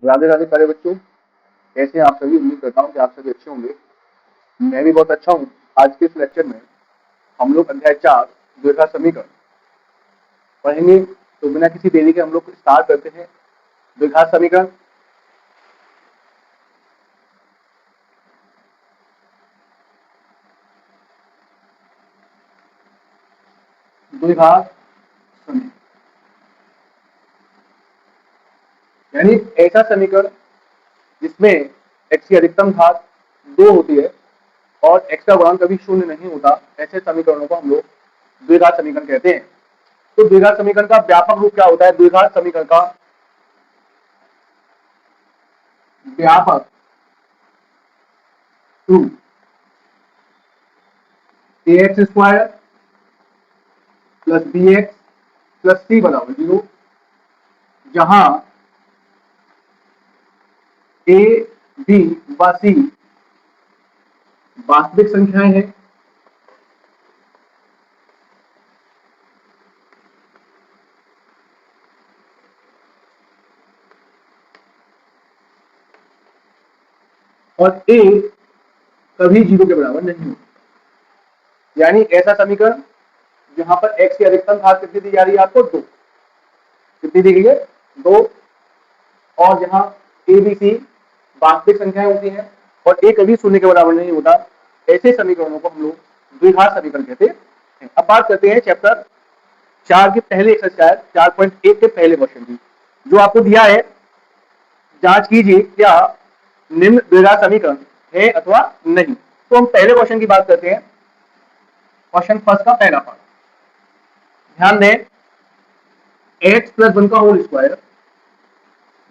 राधे राधे प्यारे बच्चों, कैसे हैं आप सभी। उम्मीद करता हूँ कि आप सभी अच्छे होंगे। मैं भी बहुत अच्छा हूँ। आज के इस लेक्चर में हम लोग अध्याय 4 द्विघात समीकरण पढ़ेंगे। तो बिना किसी देरी के हम लोग स्टार्ट करते हैं। द्विघात समीकरण द्विघात समीकरण यानी ऐसा समीकरण जिसमें x की अधिकतम घात 2 होती है और x का गुणांक कभी शून्य नहीं होता, ऐसे समीकरणों को हम लोग द्विघात समीकरण कहते हैं। तो द्विघात समीकरण का व्यापक रूप क्या होता है? द्विघात समीकरण का व्यापक रूप ax square plus b x plus c बराबर 0, जहां ए बी व सी वास्तविक संख्याएं हैं और ए कभी 0 के बराबर नहीं होता। यानी ऐसा समीकरण जहां पर x की अधिकतम घात कितनी दी जा रही है आपको? 2। कितनी दी गई है? 2। और जहां ए बी सी वास्तविक संख्याएं होती हैं और ए कभी शून्य के बराबर नहीं होता, ऐसे समीकरणों को हम लोग द्विघात समीकरण कहते हैं। अब बात करते हैं चैप्टर 4 के पहले एक्सरसाइज 4.1 के पहले क्वेश्चन की, जो आपको दिया है। जांच कीजिए क्या निम्न द्विघात समीकरण है अथवा नहीं। तो हम पहले क्वेश्चन की बात करते हैं। क्वेश्चन फर्स्ट का पहला पार्ट ध्यान दें। एक्स प्लस 1 का होल स्क्वायर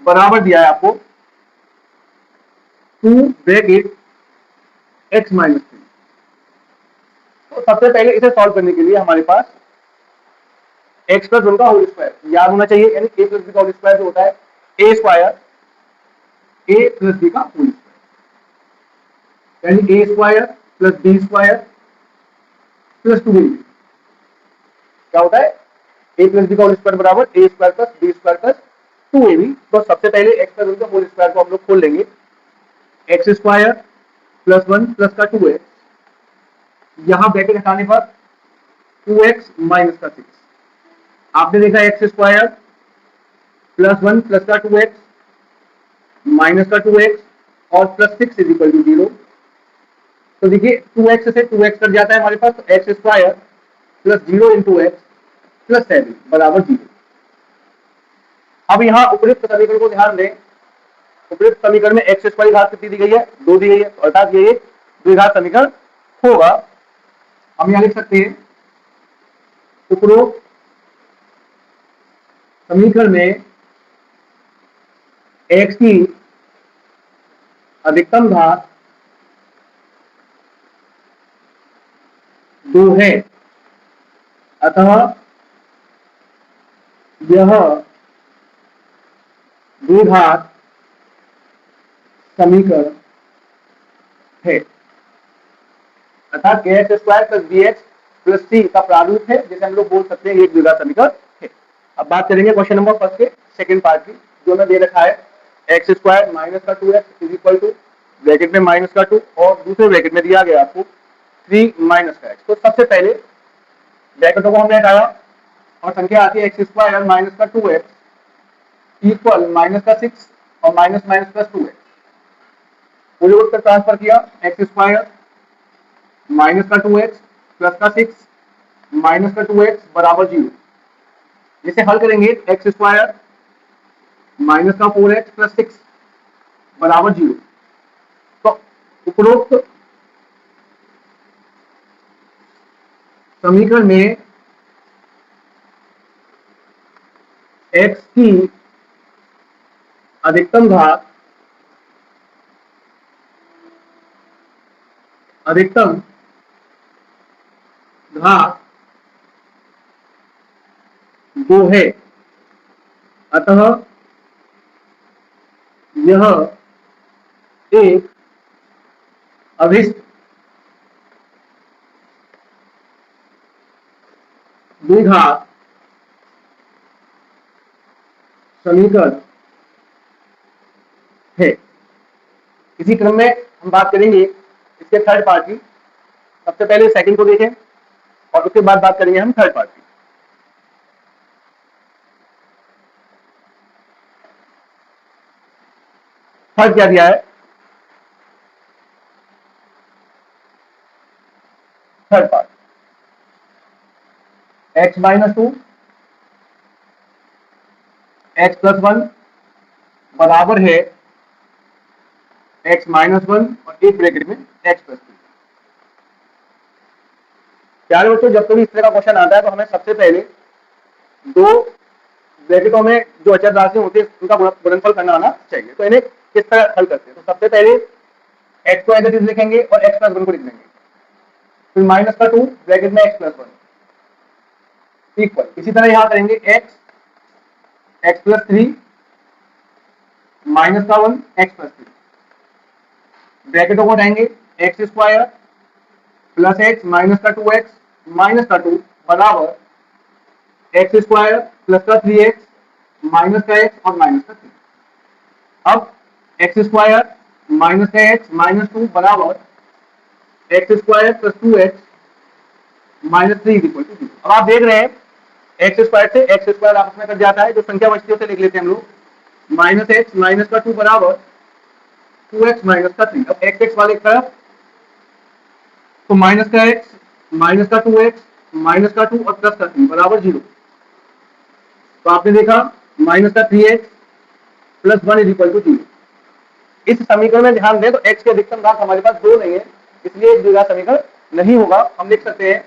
बराबर दिया है आपको 2 ब्रैकेट एक्स माइनस 3। तो सबसे पहले इसे सॉल्व करने के लिए हमारे पास एक्स प्लस 1 का होल स्क्वायर याद होना चाहिए, यानी ए प्लस बी का होल स्क्वायर जो होता है a square a plus b का होल स्क्वायर, यानी a square plus b square plus 2ab क्या होता है? ए प्लस बी का होल स्क्वायर बराबर a square plus b square plus 2ab। तो सबसे पहले एक्स प्लस 1 का होल स्क्वायर को हम लोग खोल लेंगे। एक्स स्क्वायर प्लस 1 प्लस का 2x, यहां ब्रैकेट हटाने पर 2x माइनस का 6। आपने देखा एक्स स्क्वायर प्लस 1 प्लस का 2x माइनस का 2x और प्लस 6 इज इक्वल टू 0। तो देखिए 2x से 2x कट जाता है हमारे पास, तो x square plus 0 into x plus 7 बराबर 0। अब यहाँ उपयुक्त समीकरण को ध्यान दें। उपयुक्त समीकरण में एक्स स्क्वायर घात कितनी दी गई है? 2 दी गई है, अर्थात ये द्विघात समीकरण होगा। हम यहाँ लिख सकते हैं उपरोक्त समीकरण में x की अधिकतम घात 2 है, अतः यह द्विघात समीकरण है, अर्थात के x square plus b x plus c का प्रारूप है, जिसे हम लोग बोल सकते हैं एक द्विघात समीकरण है। अब बात करेंगे क्वेश्चन नंबर फर्स्ट के सेकंड पार्ट की, जो हमें दे रखा है एक्स स्क्वायर माइनस का 2x is equal to bracket में माइनस का 2 और दूसरे ब्रैकेट में दिया गया आपको 3 माइनस का x। तो सबसे पहले ब्रैकेटों को हमने हटाया और संख्या आती है एक्स स्क्वायर माइनस का 2x इक्वल माइनस का 6 और माइनस माइनस प्लस 2x। पूरे रूट पर ट्रांसफर किया, एक्स स्क्वायर माइनस का 2x प्लस का 6 माइनस का 2x बराबर 0। जिसे हल करेंगे एक्स स्क्वायर माइनस का 4x प्लस 6 बराबर 0। तो उपरोक्त समीकरण में x की अधिकतम घात घात 2 है, अतः यह एक अभिष्ट द्विघात समीकरण है। इसी क्रम में हम बात करेंगे इसके थर्ड पार्ट की। सबसे पहले सेकंड को देखें और उसके बाद बात करेंगे हम थर्ड पार्ट की। थर्ड क्या दिया है? Third part x minus two x plus one बराबर है x माइनस वन और एक ब्रैकेट में x प्लस टू। प्यारे बच्चों, जब कभी इस तरह का क्वेश्चन आता है तो हमें सबसे पहले दो ब्रैकेटों में जो अचर राशि होती है उनका गुणनफल करना आना चाहिए। तो इन्हें किस तरह हल करते हैं? तो सबसे पहले x को एज इट इज लिखेंगे और x प्लस वन को लिख देंगे। फिर माइनस का टू ब्रैकेट में x प्लस वन इक्वल, इसी तरह यहां करेंगे x प्लस थ्री माइनस का वन x प्लस थ्री, ब्रैकेटों को हटाएंगे x square plus x minus का टू एक्स माइनस का टू बराबर एक्स स्क्वायर प्लस का थ्री एक्स माइनस का एक्स और माइनस का थ्री। अब एक्स स्क्वायर माइनस का एक्स माइनस टू बराबर x square plus two x minus three equal to zero. अब आप देख रहे हैं एक्स स्क्वायर से एक्स स्क्वायर आपस में कट जाता है, जो संख्या बचती है उसे लिख लेते हैं हम लोग माइनस एक्स माइनस का टू बराबर टू एक्स माइनस का थ्री। अब एक्स एक्स वाले तरफ तो माइनस का एक्स माइनस का टू एक्स माइनस का टू और प्लस का थ्री बराबर जीरो। तो आपने देखा माइनस का three x plus one is equal to zero. इस समीकरण में ध्यान दें तो x के अधिकतम घात हमारे पास दो नहीं है, इसलिए एक द्विघात समीकरण नहीं होगा। हम लिख सकते हैं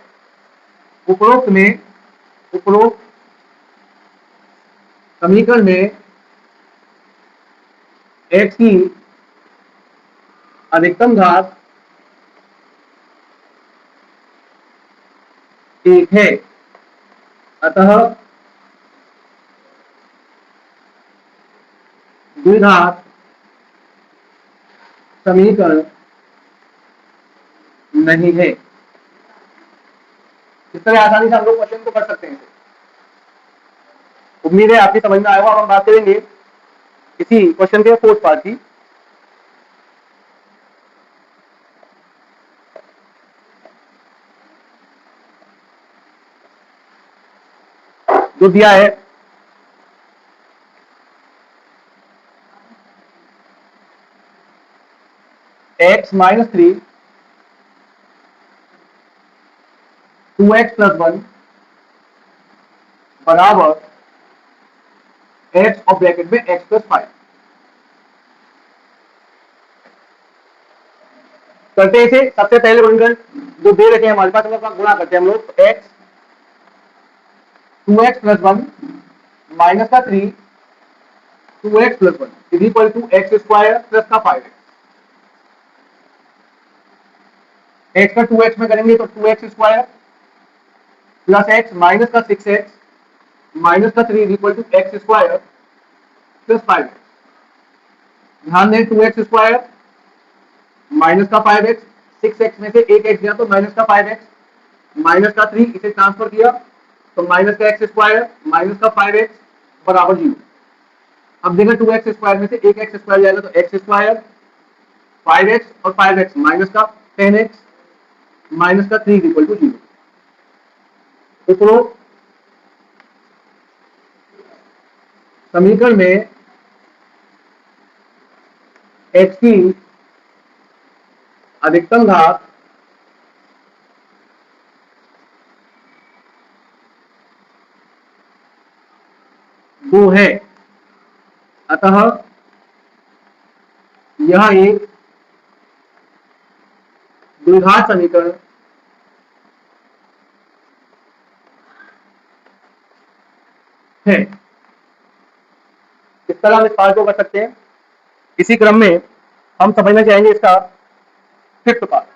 उपरोक्त समीकरण में x की अधिकतम घात एक है, अतः द्विघात समीकरण नहीं है। इस तरह आसानी से हम लोग क्वेश्चन को कर सकते हैं। उम्मीद है आपकी समझ में आएगा। अब हम बात करेंगे इसी क्वेश्चन के फोर्थ पार्ट की। जो दिया है x minus three two x plus one बराबर x और ब्रैकेट में x प्लस फाइव। करते हैं इसे। सबसे पहले गुणनखंड जो दे रखे हैं हमारे पास, हम गुणा करते हैं हम लोग x two x plus one minus का three two x plus one is equal to x square plus का फाइव एक्स का टू एक्स में करेंगे तो two x square plus x minus का सिक्स एक्स माइनस का three is equal to x square plus five x. ध्यान दें two x square minus का फाइव एक्स, सिक्स एक्स में से एक एक्स गया तो माइनस का फाइव एक्स माइनस का थ्री, इसे ट्रांसफर किया तो माइनस का एक्स स्क्वायर माइनस का फाइव एक्स बराबर जीरो। अब देखा टू एक्स स्क्वायर में से एक एक्स स्क्वायर जाएगा तो एक्स स्क्वायर फाइव एक्स और फाइव एक्स माइनस का टेन एक्स माइनस का थ्री इक्वल टू जीरो। उपरोक्त समीकरण में x की अधिकतम घात दो है, अतः यह एक द्विघात समीकरण है। इस तरह हम इस पार्ट को कर सकते हैं। इसी क्रम में हम समझना चाहेंगे इसका फिफ्थ पार्ट।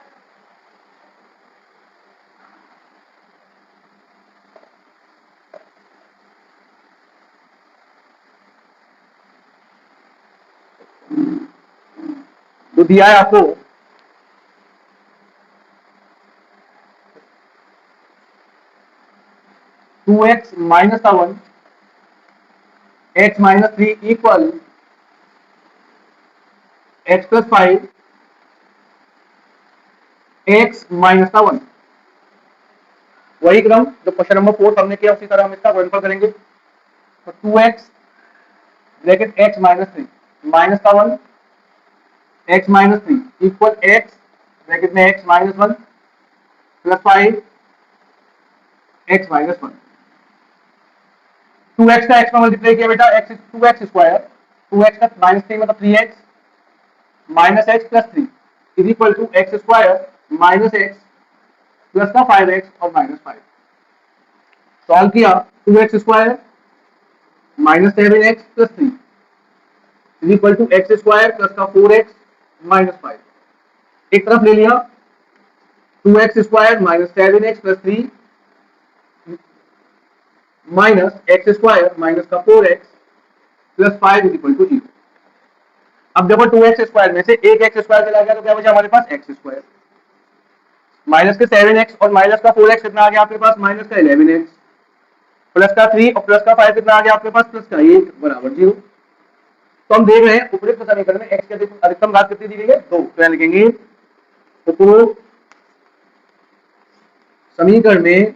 जो दिया है आपको टू एक्स माइनस का one x minus three equal x plus 5 x minus का 1। वही क्रम जो क्वेश्चन नंबर 4 हमने किया उसी तरह हम इसका गुणनफल करेंगे। तो 2x bracket x minus 3 minus का 1 x minus 3 equal x bracket में x minus 1 plus 5 x minus 1। 2x का x में मल्टीप्लाई किया बेटा x 2x स्क्वायर 2x का माइनस 3 मतलब 3x minus x plus 3 is equal to x square minus x plus का 5x और minus 5। Solve किया 2x square minus 7x plus 3 is equal to x square plus का 4x minus 5। एक तरफ ले लिया 2x square minus 7x plus 3 minus x square minus का 4x plus 5 is equal to 0। अब देखो 2x स्क्वायर में से एक एक्स स्क्वायर चला गया तो क्या बचा हमारे पास एक्स स्क्वायर माइनस के 7x और माइनस का 4x कितना आ गया आपके पास माइनस का 11x प्लस का 3 और प्लस का 5 कितना आ गया आपके पास प्लस का 8 बराबर 0। तो हम देख रहे हैं उपरोक्त समीकरण में x की अधिकतम घात कितनी दी गई है 2। तो लिखेंगे उपरोक्त समीकरण में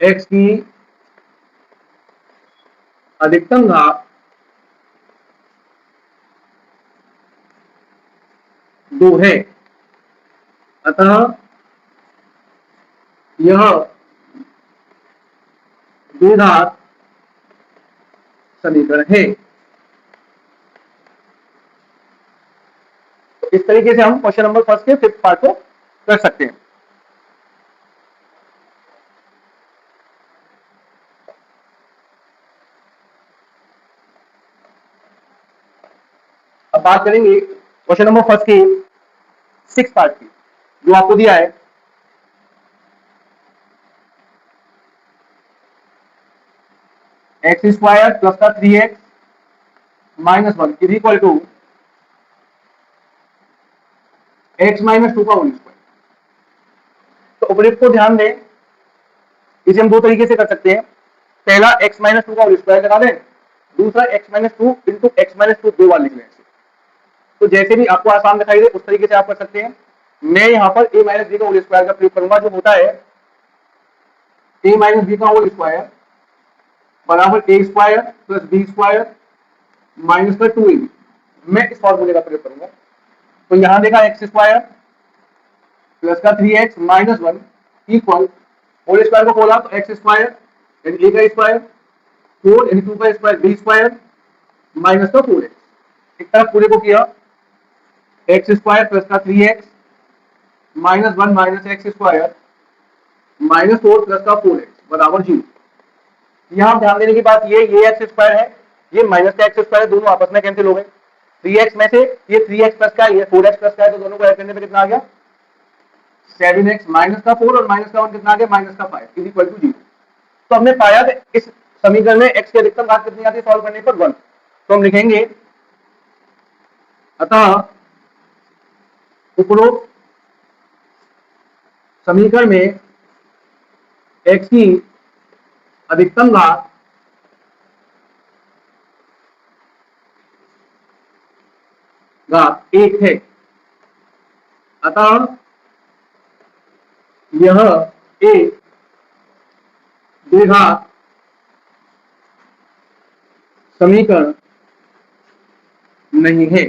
x की अधिकतम घात 2 है, अतः यह द्विघात समीकरण है। तो इस तरीके से हम क्वेश्चन नंबर फर्स्ट के 5th पार्ट को कर सकते हैं। अब बात करेंगे क्वेश्चन नंबर फर्स्ट के 6th पार्ट की जो आपको दिया है एक्स स्क्वायर प्लस का 3x minus 1 is equal to x minus 2 का होल स्क्वायर। तो उपरोक्त को ध्यान दें, इसे हम दो तरीके से कर सकते हैं। पहला एक्स माइनस 2 का होल स्क्वायर लगा दें, दूसरा x minus 2 into x minus 2 दो बार लिख लें। तो जैसे भी आपको आसान दिखाई दे उस तरीके से आप कर सकते हैं। मैं यहाँ पर a माइनस बी का होल स्क्वायर का प्रयोग करूंगा जो होता है a माइनस बी का होल स्क्वायर बराबर a square plus b square minus का 2ab। मैं इस फॉर्मूले का प्रयोग करूंगा। तो यहां देखा एक्स स्क्वायर प्लस का 3x minus 1 equal whole square को खोला तो एक्स स्क्वायर यानी ए का स्क्वायर 4 यानी 2 का स्क्वायर बी स्क्वायर माइनस का 4x। एक तरफ पूरे को किया एक्स स्क्वायर प्लस का 3x minus 1 minus x square minus 4 plus का 4x बराबर 0। यहाँ ध्यान देने की बात ये एक्स स्क्वायर है, ये माइनस का एक्स स्क्वायर, दोनों आपस में कैंसिल हो गए। 3x में से ये 3x प्लस का ये 4x प्लस का है, तो दोनों को ऐड करने पे कितना आ गया 7x माइनस का 4 और माइनस का 1 कितना आ गया माइनस का 5 इज इक्वल टू 0। तो हमने पाया कि इस समीकरण में x की अधिकतम घात कितनी आती है सॉल्व करने पर 1। तो हम लिखेंगे अतः उपरोक्त समीकरण में x की अधिकतम घात घात 1 है, अतः यह एक द्विघात समीकरण नहीं है।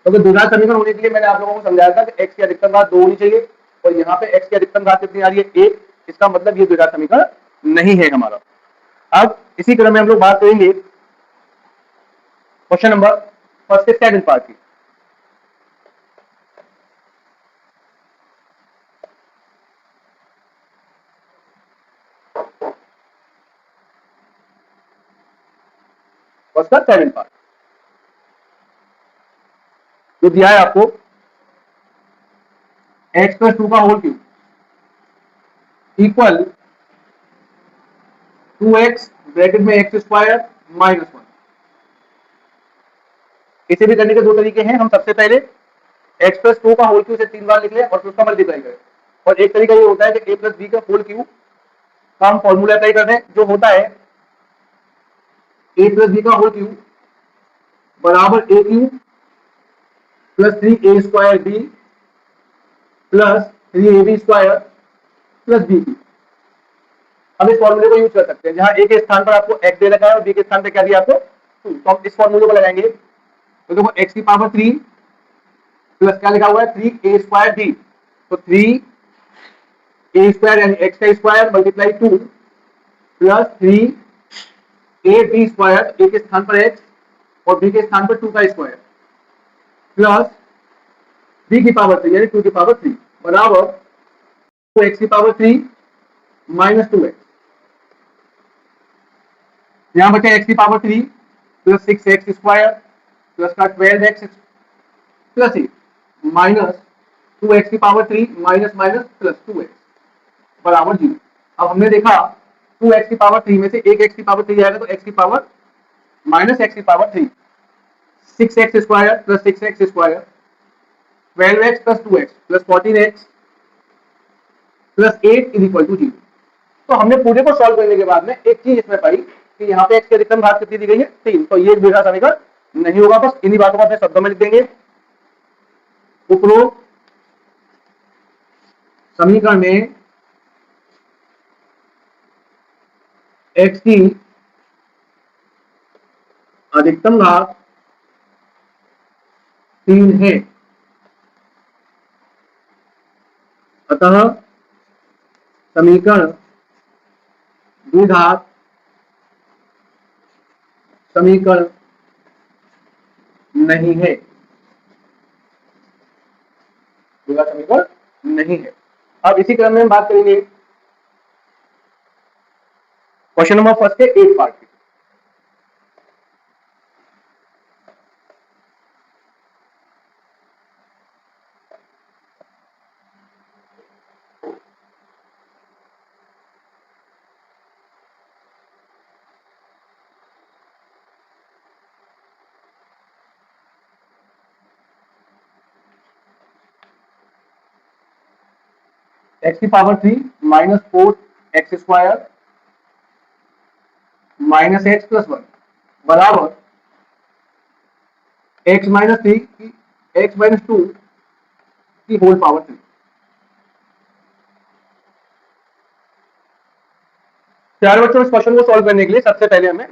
तो द्विघात समीकरण होने के लिए मैंने आप लोगों को समझाया था कि x की अधिकतम घात 2 होनी चाहिए और यहाँ पे x की अधिकतम घात कितनी आ रही है 1। इसका मतलब ये द्विघात समीकरण नहीं है हमारा। अब इसी क्रम में हम लोग बात करेंगे क्वेश्चन नंबर फर्स्ट के 7th पार्ट की। फर्स्ट का 7th पार्ट जो दिया है आपको x प्लस 2 का whole cube equal 2x bracket में एक्स स्क्वायर माइनस 1। इसे भी करने के दो तरीके हैं। हम सबसे पहले x प्लस 2 का होल क्यूब से 3 बार लिख लें और फिर उसका मल्टीप्लाई करें। और एक तरीका ये होता है कि a प्लस बी का होल क्यूब का हम फॉर्मूला अप्लाई कर दें जो होता है a प्लस बी का होल क्यूब बराबर a cube plus 3 a square b plus 3 AB square plus b cube. हम इस फॉर्मूले को यूज कर सकते हैं, जहां ए के स्थान पर आपको x दे रखा है और बी के स्थान पर क्या दिया आपको 2, तो हम इस फॉर्मूले को लगाएंगे। तो देखो x की पावर 3 प्लस क्या लिखा हुआ है 3 ए स्क्वायर बी, तो 3 ए स्क्वायर यानी x का square multiply 2 plus 3 AB square, a के स्थान पर x और बी के स्थान पर 2 का स्क्वायर प्लस बी की पावर 3 यानी 2 की पावर 3 बराबर 2x की पावर 3 माइनस 2x। यहां बचा x की power 3 plus 6x square plus का 12x प्लस 8 माइनस 2x की power 3 minus minus plus 2x बराबर 0। अब हमने देखा 2x की पावर 3 में से एक x की पावर 3 जाएगा तो x की पावर माइनस x की power 3, 6x square plus 6x square 12x plus 2x plus 14x plus 8 is equal to 0। तो हमने पूरे को सॉल्व करने के बाद में एक चीज इसमें पाई कि यहाँ पे x की अधिकतम घात कितनी दी गई है 3, तो ये एक द्विघात समीकरण नहीं होगा। बस इन्हीं बातों को अपने शब्दों में लिख देंगे। उपरोक्त समीकरण में x की अधिकतम घात 3 है, अतः समीकरण द्विघात समीकरण नहीं है, द्विघात समीकरण नहीं है। अब इसी क्रम में हम बात करेंगे क्वेश्चन नंबर फर्स्ट के 8 पार्ट की। x की power 3 minus 4x square minus x plus 1 बराबर x माइनस 3 की x माइनस 2 की होल पावर 3। प्यारे बच्चों, इस क्वेश्चन को सॉल्व करने के लिए सबसे पहले हमें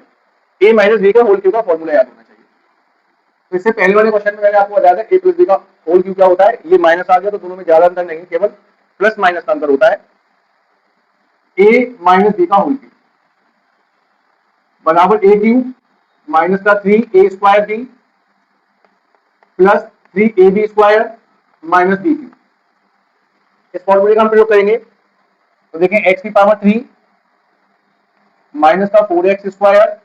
a माइनस बी का होल क्यू का फॉर्मूला याद होना चाहिए। तो इससे पहले वाले क्वेश्चन में मैंने आपको बताया था a प्लस बी का होल क्यू क्या होता है। ये माइनस आ गया तो दोनों में ज्यादा अंतर नहीं, केवल प्लस माइनस का अंतर होता है। a माइनस बी का होल क्यू बराबर ए क्यू माइनस का 3 a square b plus 3 AB square minus b cube. इस फॉर्मूले का हम प्रयोग करेंगे। तो देखें x की पावर 3 माइनस का 4x square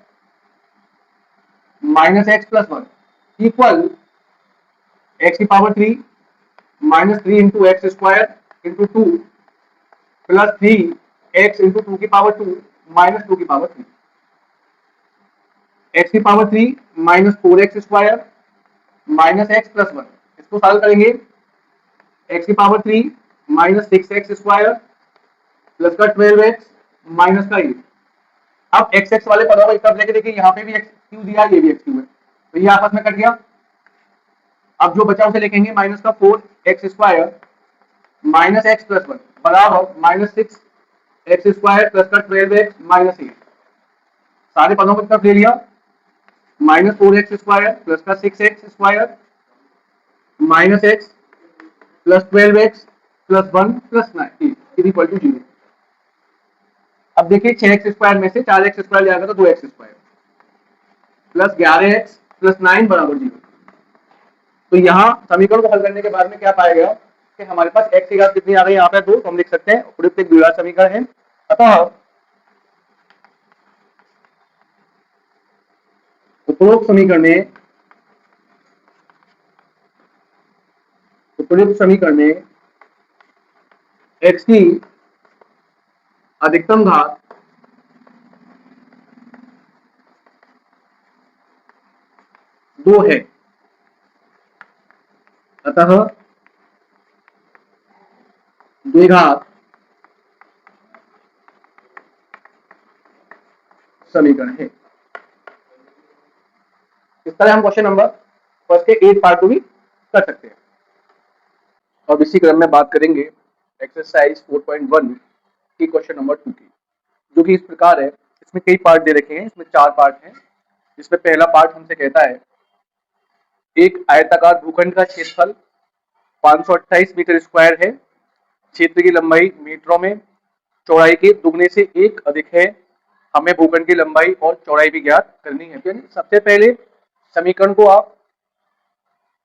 minus x plus 1 equal x की power 3 minus 3 into x square into 2 plus 3x into 2 की पावर 2 माइनस 2 की पावर 3। x की power 3 minus 4x square minus x plus 1, इसको सॉल्व करेंगे। x की power 3 minus 6x square plus का 12x minus का 8। अब एक्स एक्स वाले पदों को एक तरफ लेके देखिए, यहाँ पे भी एक्स क्यू दिया, ये भी एक्स क्यू है, तो ये आपस में कट गया। अब जो बचा उसे लिखेंगे माइनस का 4x square minus x plus 1 बराबर माइनस 6x स्क्वायर प्लस का 12x माइनस 8। सारे पदों को एक तरफ ले लिया, माइनस 4x स्क्वायर प्लस का 6x square minus x plus 12x plus 1 plus 9 is equal to 0। अब देखिए 6x स्क्वायर में से 4x स्क्वायर जाएगा तो 2x square plus 11x plus 9 बराबर 0। तो यहाँ समीकरण को हल करने के बाद में क्या पाया गया कि हमारे पास x की घात कितनी आ गई, यहाँ पे 2, तो हम लिख सकते हैं उपयुक्त एक द्विघात समीकरण है। अतः उपरोक्त समीकरण में x की अधिकतम घात 2 है, अतः द्विघात समीकरण है। इस तरह हम क्वेश्चन नंबर फर्स्ट के 8 पार्ट को भी कर सकते हैं। अब इसी क्रम में बात करेंगे एक्सरसाइज 4.1 की क्वेश्चन नंबर 2 की, जो कि इस प्रकार है। इसमें कई पार्ट दे रखे हैं, इसमें 4 पार्ट हैं। इसमें पहला पार्ट हमसे कहता है एक आयताकार भूखंड का क्षेत्रफल 528 मीटर स्क्वायर है, क्षेत्र की लंबाई मीटरों में, चौड़ाई के दुगने से एक अधिक है, हमें भूखंड की लंबाई और चौड़ाई भी ज्ञात करनी है। तो सबसे पहले समीकरण को आप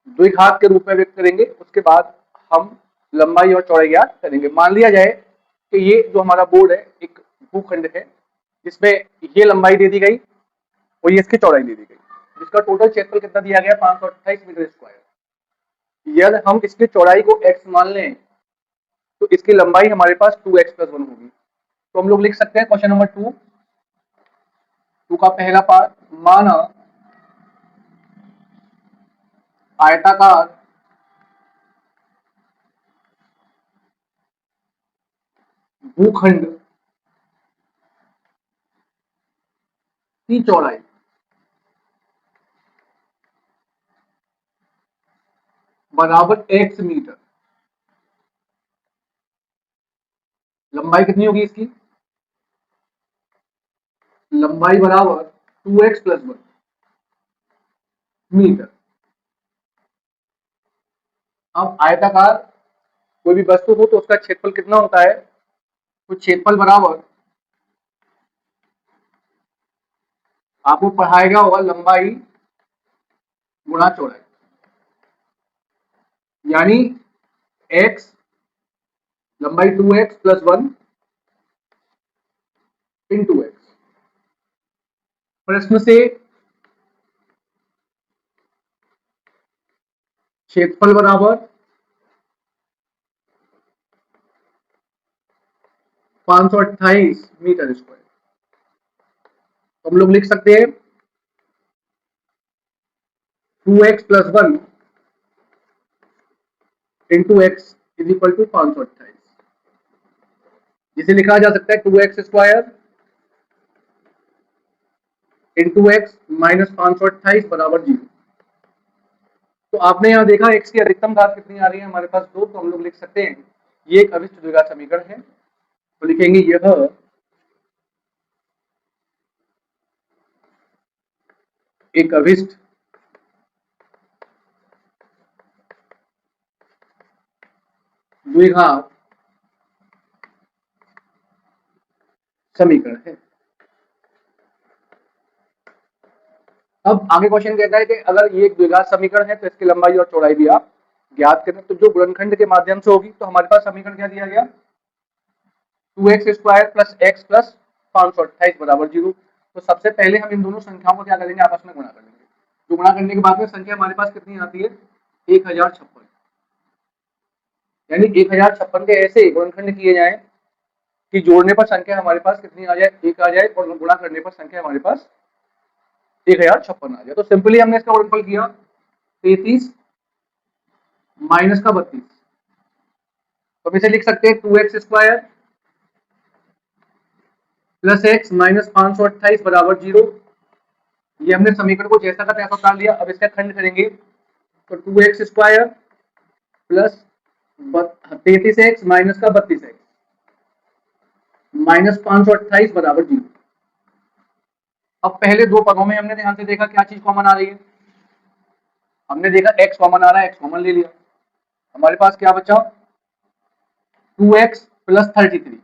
द्विघात के रूप में व्यक्त करेंगे, उसके बाद हम लंबाई और चौड़ाई ज्ञात करेंगे। मान लिया जाए कि ये जो हमारा बोर्ड है एक भूखंड है, जिसमें ये लंबाई दे दी गई और ये इसकी चौड़ाई दे दी गई, जिसका टोटल क्षेत्रफल कितना दिया गया 528 मीटर स्क्वायर। यदि हम इसकी चौड़ाई को x मान लें तो इसकी लंबाई हमारे पास 2x+1 होगी। तो हम लोग लिख सकते हैं क्वेश्चन नंबर 2 का पहला पार्ट, माना आयताकार भूखंड की चौड़ाई बराबर x मीटर। लंबाई कितनी होगी इसकी? लंबाई बराबर 2x+1 मीटर। अब आयताकार कोई भी वस्तु हो तो उसका क्षेत्रफल कितना होता है? तो क्षेत्रफल बराबर, आपको पढ़ाएगा होगा, लंबाई गुणा चौड़ाई, यानी x लंबाई 2x+1 इंटू एक्स। प्रश्न से क्षेत्रफल बराबर 528 मीटर स्क्वायर। तो हम लोग लिख सकते हैं 2x+1 into x is equal to 528, जिसे लिखा जा सकता है 2x² इंटू एक्स माइनस 528 बराबर 0। तो आपने यहाँ देखा x की अधिकतम घात कितनी आ रही है हमारे पास 2, तो हम लोग लिख सकते हैं ये एक अभिष्ट द्विघात समीकरण है। तो लिखेंगे यह एक अभिष्ट द्विघात समीकरण है। अब आगे क्वेश्चन कहता है कि अगर ये एक द्विघात समीकरण है तो इसकी लंबाई और चौड़ाई भी आप ज्ञात करें। तो जो गुणनखंड के माध्यम से होगी, तो हमारे पास समीकरण क्या दिया गया? 2x² प्लस x प्लस 528 बराबर 0। तो सबसे पहले हम इन दोनों संख्याओं को क्या करेंगे? आपस में गुणा कर लेंगे। तो गुणा करने के बाद में संख्या हमारे पास कितनी आती है? 1056। यानी 1056 के ऐसे गुणनखंड किए जाए कि जोड़ने पर संख्या हमारे पास कितनी आ जाए? 1 आ जाए, और गुणा करने पर संख्या हमारे पास 1056 आ जाए। तो सिंपली हमने इसका गुणनफल किया 33 माइनस का 32। तो हम इसे लिख सकते हैं 2x² प्लस x माइनस 528 बराबर 0। ये हमने समीकरण को जैसा का तैसा उतार लिया। अब इसका खंड करेंगे तो 2x² प्लस 33x माइनस का 32x माइनस 528 बराबर 0। अब पहले दो पदों में हमने ध्यान से देखा क्या चीज कॉमन आ रही है। हमने देखा x कॉमन आ रहा है, x कॉमन ले लिया। हमारे पास क्या बचा? 2x plus 33।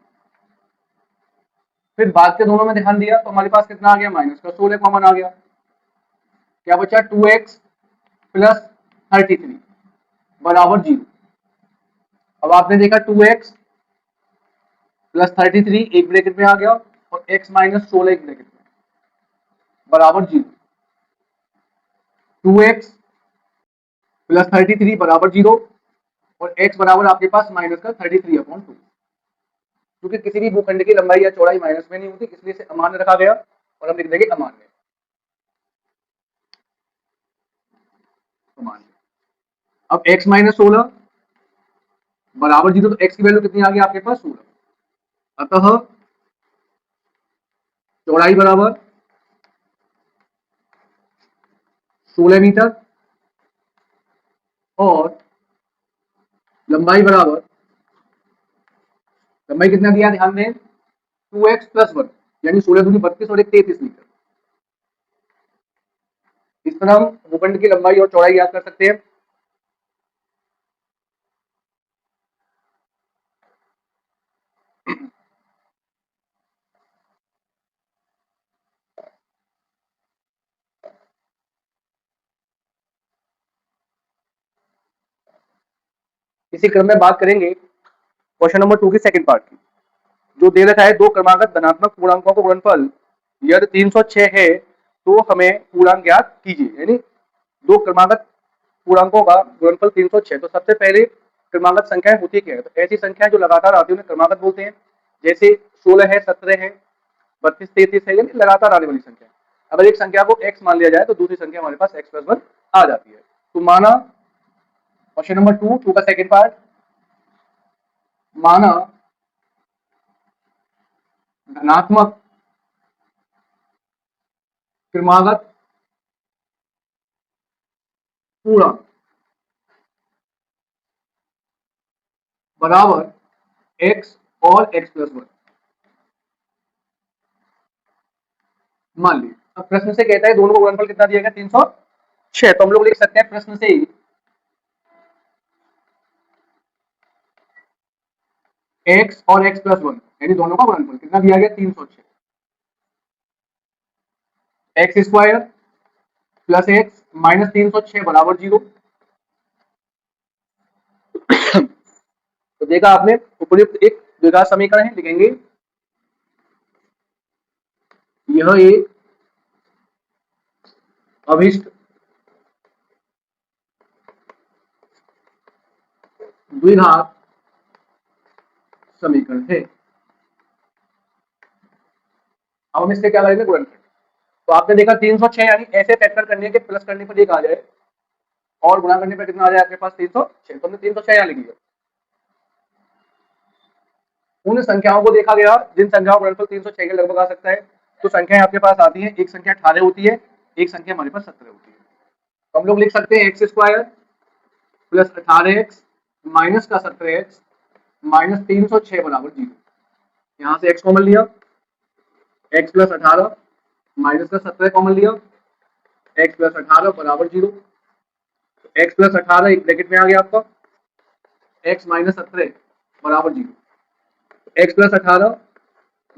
फिर बाद के दोनों में ध्यान दिया तो हमारे पास कितना आ गया? माइनस का 16 कॉमन आ गया। क्या बचा? 2x प्लस 33 बराबर 0। अब आपने देखा 2x प्लस 33 एक ब्रैकेट में आ गया और x माइनस 16 एक ब्रैकेट में बराबर 0। 2x प्लस 33 बराबर 0 और x बराबर आपके पास माइनस का 33/2। क्योंकि किसी भी भूखंड की लंबाई या चौड़ाई माइनस में नहीं होती, इसलिए इसे अमान्य रखा गया और हम लिख देंगे अमान्य। अब x माइनस 16 बराबर 0, तो x की वैल्यू कितनी आ गई आपके पास? 16। अतः चौड़ाई बराबर 16 मीटर और लंबाई बराबर, लंबाई कितना दिया ध्यान दें, 2x + 1 यानी 16 दूनी 32 और 1 33 मीटर। इस तरह हम भूखंड की लंबाई और चौड़ाई याद कर सकते हैं। इसी क्रम में बात करेंगे क्वेश्चन नंबर 2 के सेकंड पार्ट की, जो दे रखा है दो क्रमागत धनात्मक पूर्णांकों को गुणनफल यदि 306 है तो हमें पूर्णांक ज्ञात कीजिए। यानी दो क्रमागत पूर्णांकों का गुणनफल 306। तो सबसे पहले क्रमागत संख्याएं होती क्या है, तो ऐसी संख्याएं जो लगातार आती है उन्हें क्रमागत बोलते हैं। जैसे 16 है, 17 है, 32 33 है, यानी लगातार आने वाली संख्या। अगर एक संख्या को x मान लिया जाए तो दूसरी संख्या हमारे पास x + 1 आ जाती है। तो माना क्वेश्चन नंबर 2 का सेकंड पार्ट, माना धनात्मक क्रमागत पूर्णांक बराबर x और x + 1 मान ली। अब प्रश्न से कहता है दोनों का गुणनफल कितना दिया गया, 306। तो हम लोग लिख सकते हैं प्रश्न से ही x और x + 1 यानी दोनों का गुणनफल कितना दिया गया, 306। x² + x - 306 बराबर 0। तो देखा आपने, उपयुक्त एक द्विघात समीकरण है, लिखेंगे यह एक अभिष्ट द्विघात समीकरण है। अब हम इससे क्या करेंगे, गुणनफल। तो आपने देखा 306 यानी ऐसे फैक्टर करने के प्लस करने पर एक आ जाए और गुणा करने पर कितना आ जाए आपके पास, 306। तो हमने 306 यहाँ लिख दिया। उन संख्याओं को देखा गया जिन संख्याओं का गुणनफल 306 के लगभग आ सकता है। तो संख्याएं आपके पास आती हैं, एक संख्या 18 होती है, एक संख्या हमारे पास 17 होती है। तो हम लोग लिख सकते हैं x² + 18x - का 17x - 306 बराबर 0। यहाँ से x कॉमन लिया, x + 18 - का 17 कॉमन लिया, x + 18 बराबर 0। x + 18 एक ब्रैकेट में आ गया आपका, x - 17 बराबर 0। x + 18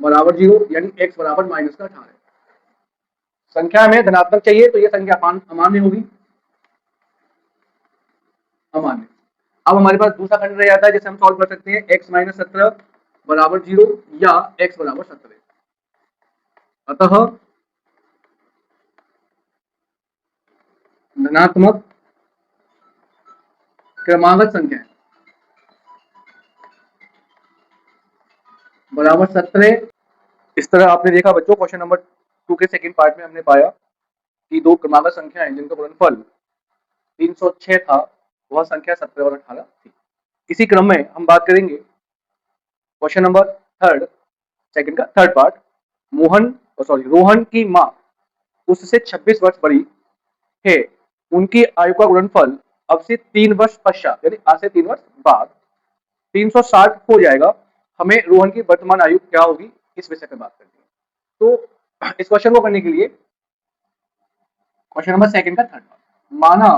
बराबर 0 यानी x बराबर -18। संख्या में धनात्मक चाहिए तो ये संख्या अमान्य होगी, अमान्य। अब हमारे पास दूसरा खंड रह जाता है जिसे हम सॉल्व कर सकते हैं, x - 17 बराबर 0 या x बराबर 17। अतः धनात्मक क्रमागत संख्या बराबर 17। इस तरह आपने देखा बच्चों, क्वेश्चन नंबर 2 के सेकंड पार्ट में हमने पाया कि दो क्रमागत संख्याएं जिनका गुणनफल 306 था, वह संख्या 17 और 18 थी। इसी क्रम में हम बात करेंगे क्वेश्चन नंबर सेकंड का थर्ड पार्ट। रोहन की माँ उससे 26 वर्ष बड़ी है, उनकी आयु का गुणनफल अब से 3 वर्ष पश्चात यानी आज से 3 वर्ष बाद 360 हो जाएगा। हमें रोहन की वर्तमान आयु क्या होगी, इस विषय पर बात करनी है। तो इस क्वेश्चन को करने के लिए क्वेश्चन नंबर सेकंड का थर्ड पार्ट, माना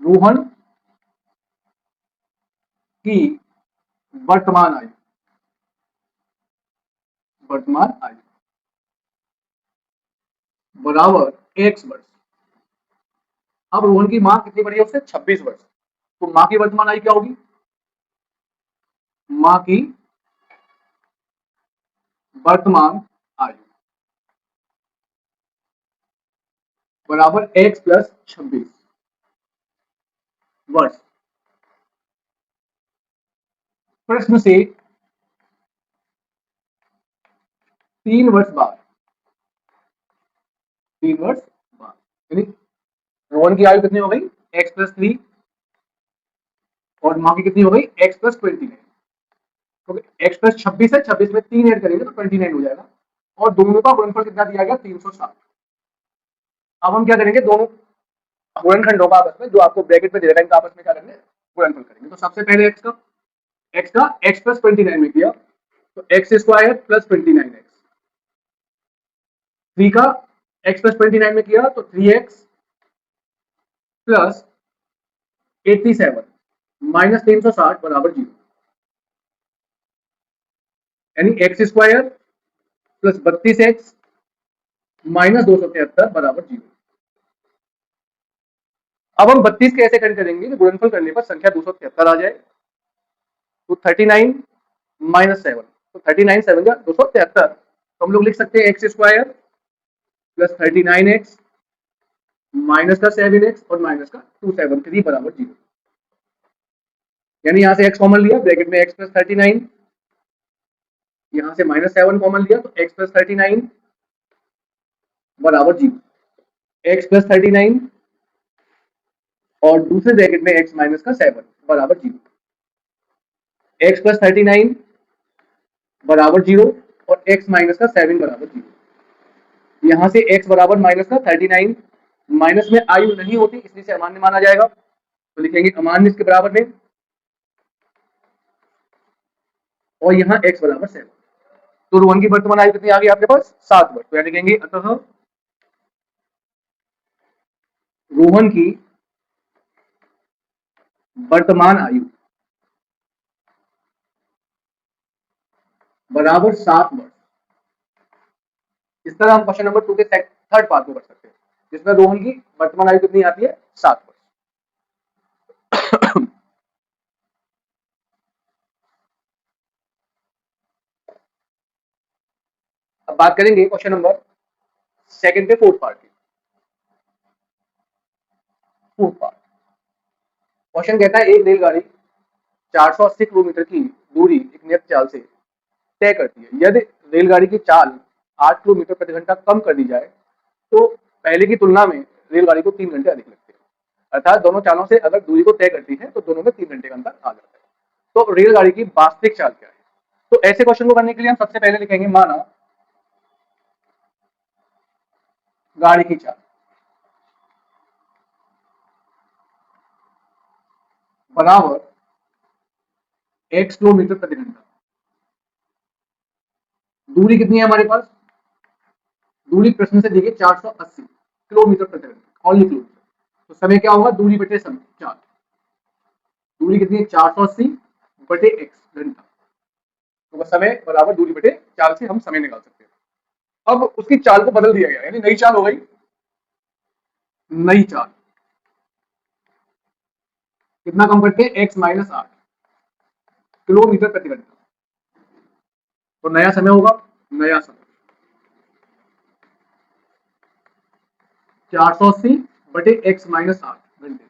रोहन की वर्तमान आयु बराबर x वर्ष। अब रोहन की मां कितनी बड़ी है, उससे 26 वर्ष। तो मां की वर्तमान आयु क्या होगी, मां की वर्तमान आयु बराबर x + 26 वर्ष। प्रश्न से 3 वर्ष बाद, 3 वर्ष बाद यानी रोहन की आयु कितनी हो गई, x + 3 और मां की कितनी हो गई, x + 29। तो x + 26 है, 26 में 3 ऐड करेंगे तो 29 हो जाएगा। और दोनों का गुणनफल कितना दिया गया, 360। अब हम क्या करेंगे, दोनों गुणनखंडों का आपस में, जो आपको ब्रैकेट में दे रखा है, इनका आपस में क्या करेंगे, गुणनफल करेंगे। तो सबसे पहले x का x प्लस 29 में किया तो एक्स स्क्वायर प्लस 29x, 3 का x प्लस 29 में किया तो 3x प्लस 87 माइनस 360 बराबर 0, यानी x square plus 32x minus 273 बराबर 0। अब हम 32 कैसे खंड करेंगे, तो गुणनफल करने पर संख्या 273 आ जाए, तो 39 माइनस 7, तो 39 7 का 273, तो हम लोग लिख सकते हैं x square plus 39x minus का 7x और माइनस का 273 बराबर 0, यानी यहां से x कॉमन लिया, ब्रैकेट में x प्लस 39, यहां से माइनस 7 कॉमन लिया तो x प्लस 39 बराबर 0, x प्लस 39 और दूसरे ब्रैकेट में x माइनस का 7 बराबर 0, x प्लस 39 बराबर 0 और x माइनस का 7 बराबर 0, यहां से x बराबर माइनस का 39, माइनस में आयु नहीं होती इसलिए से अमान्य माना जाएगा, तो लिखेंगे अमान्य इसके बराबर में, और यहाँ x बराबर 7, तो रोहन की वर्तमान आयु कितनी आ गई आपके पास, 7 वर्ष, तो यहाँ लिखेंगे अतः रोहन की वर्तमान आयु बराबर 7 वर्ष। इस तरह हम क्वेश्चन नंबर 2 के थर्ड पार्ट को कर सकते हैं, जिसमें रोहन की वर्तमान आयु कितनी आती है, 7 वर्ष। अब बात करेंगे क्वेश्चन नंबर सेकंड पे फोर्थ पार्ट की। फोर्थ पार्ट क्वेश्चन कहता है एक रेलगाड़ी 480 किलोमीटर की दूरी एक नियत चाल से तय करती है, यदि रेलगाड़ी की चाल 8 किलोमीटर प्रति घंटा कम कर दी जाए तो पहले की तुलना में रेलगाड़ी को 3 घंटे अधिक लगते हैं, अर्थात दोनों चालों से अगर दूरी को तय करती है तो दोनों में 3 घंटे का अंतर आ जाता है। तो रेलगाड़ी की वास्तविक चाल क्या है, तो ऐसे क्वेश्चन को करने के लिए हम सबसे पहले लिखेंगे, माना गाड़ी की चाल बराबर x किलोमीटर प्रति घंटा, दूरी कितनी है हमारे पास, दूरी प्रश्न से दी गई 480 किलोमीटर प्रति घंटा, ओनली किलोमीटर, तो समय क्या होगा, दूरी बटे समय, चाल, दूरी कितनी है 480 बटे x घंटा, तो समय बराबर दूरी बटे चाल से हम समय निकाल सकते हैं। अब उसकी चाल को बदल दिया गया, यानी नई चाल हो गई, नई चाल कितना कम करते हैं, x माइनस 8 किलोमीटर प्रति घंटा, तो नया समय होगा, नया समय 480 बटे x माइनस 8 घंटे।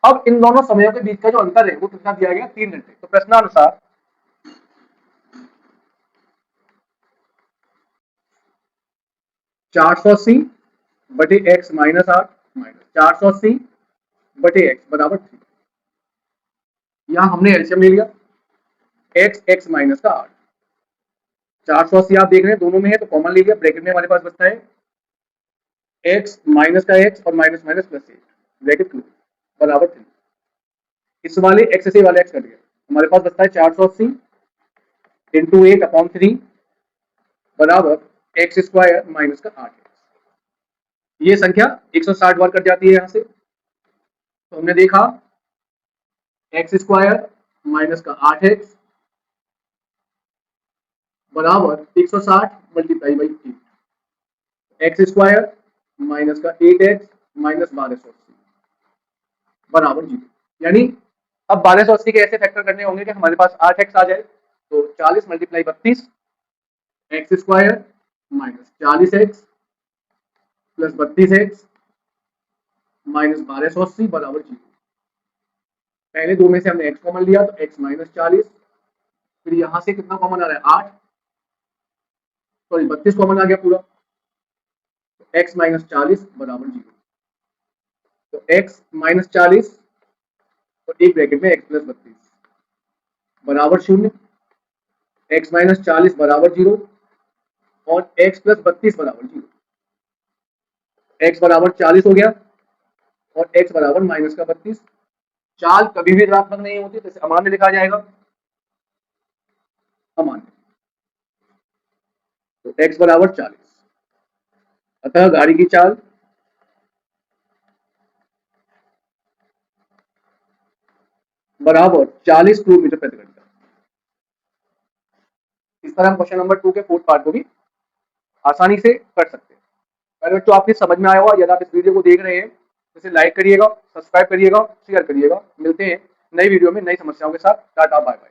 अब इन दोनों समयों के बीच का जो अंतर है वो कितना दिया गया, 3 घंटे, तो प्रश्नानुसार 480 बटे x माइनस 8 माइनस 480 बटे x बराबर 3, यहां हमने एलसीएम ले लिया, x माइनस का 8, 480 आप देख रहे हैं दोनों में है तो कॉमन ले लिया, ब्रैकेट में हमारे पास बचता है x माइनस का x और minus minus plus 8 bracket close बराबर 3, इस वाले x से वाले x कट गया, हमारे पास बचता है 480 इंटू 8 अपॉन 3 बराबर एक्स स्क्वायर माइनस का 8, ये संख्या 160 बार कट जाती है यहां से, तो हमने देखा एक्स स्क्वायर माइनस का 8x बराबर 160 multiply by 8, x square minus का 8x माइनस 1280 बराबर 0, यानी अब 1280 के ऐसे फैक्टर करने होंगे कि हमारे पास 8x आ जाए, तो 40 multiply 32 x square minus 40x plus 32x minus 1280 बराबर 0, पहले दो में से हमने x कॉमन लिया तो x माइनस 40, फिर यहां से कितना कॉमन आ रहा है 8, सॉरी 32 कॉमन आ गया पूरा, तो x माइनस 40 बराबर 0, तो x माइनस 40 और एक ब्रैकेट में x प्लस 32 बराबर 0, x माइनस 40 बराबर 0 और x प्लस 32 बराबर 0, x बराबर 40 हो गया और x बराबर माइनस का 32। चाल कभी भी ऋणात्मक नहीं होती तो इसे अमान्य लिखा जाएगा, अमान्य। तो x बराबर 40, अतः गाड़ी की चाल बराबर 40 किलोमीटर प्रति घंटा। इस तरह हम क्वेश्चन नंबर 2 के फोर्थ पार्ट को भी आसानी से कर सकते हैं। अगर तो आपके समझ में आया होगा, यदि आप इस वीडियो को देख रहे हैं तो इसे लाइक करिएगा, सब्सक्राइब करिएगा, शेयर करिएगा। मिलते हैं नई वीडियो में नई समस्याओं के साथ। Tata bye bye.